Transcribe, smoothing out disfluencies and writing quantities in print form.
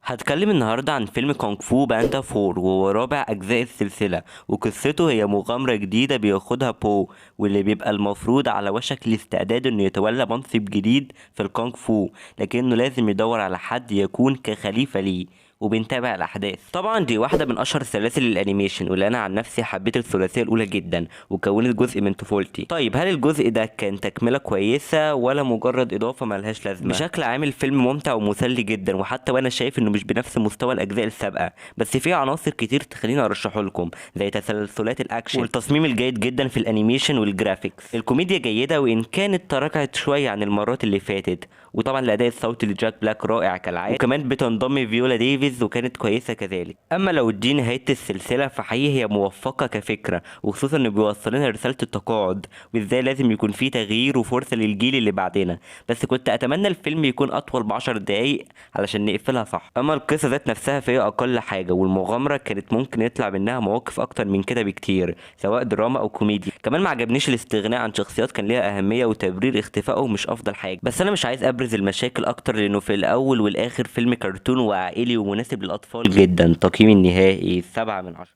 هتكلم النهاردة عن فيلم كونغ فو باندا 4 وهو رابع أجزاء السلسلة، وقصته هي مغامرة جديدة بياخدها بو، واللي بيبقى المفروض على وشك الاستعداد إنه يتولى منصب جديد في الكونغ فو، لكنه لازم يدور على حد يكون كخليفة ليه. وبنتابع الأحداث. طبعا دي واحدة من أشهر سلاسل الأنيميشن، واللي أنا عن نفسي حبيت الثلاثية الأولى جدا وكونت جزء من طفولتي. طيب هل الجزء ده كان تكملة كويسة ولا مجرد إضافة ملهاش لازمة؟ بشكل عام الفيلم ممتع ومسلي جدا، وحتى وأنا شايف إنه مش بنفس مستوى الأجزاء السابقة، بس فيه عناصر كتير تخليني أرشحه لكم، زي تسلسلات الأكشن والتصميم الجيد جدا في الأنيميشن والجرافيكس. الكوميديا جيدة وإن كانت تراجعت شوية عن المرات اللي فاتت، وطبعا الأداء الصوتي لجاك بلاك رائع كالعادة، وكمان بتنضم فيولا ديفيز وكانت كويسة كذلك. أما لو دي نهاية السلسلة فحقيقي هي موفقة كفكرة، وخصوصا إنه بيوصل لنا رسالة التقاعد وإزاي لازم يكون فيه تغيير وفرصة للجيل اللي بعدنا. بس كنت أتمنى الفيلم يكون أطول ب10 دقايق علشان نقفلها صح. أما القصة ذات نفسها فهي أقل حاجة، والمغامرة كانت ممكن يطلع منها مواقف أكتر من كده بكتير، سواء دراما أو كوميديا. كمان ما عجبنيش الاستغناء عن شخصيات كان ليها أهمية، وتبرير اختفائهم مش أفضل حاجة. بس أنا مش عايز أبرز المشاكل أكتر، لأنه في الأول والآخر فيلم كرتون وعائلي ومناسب للأطفال جدا. تقييمي النهائي 7/10.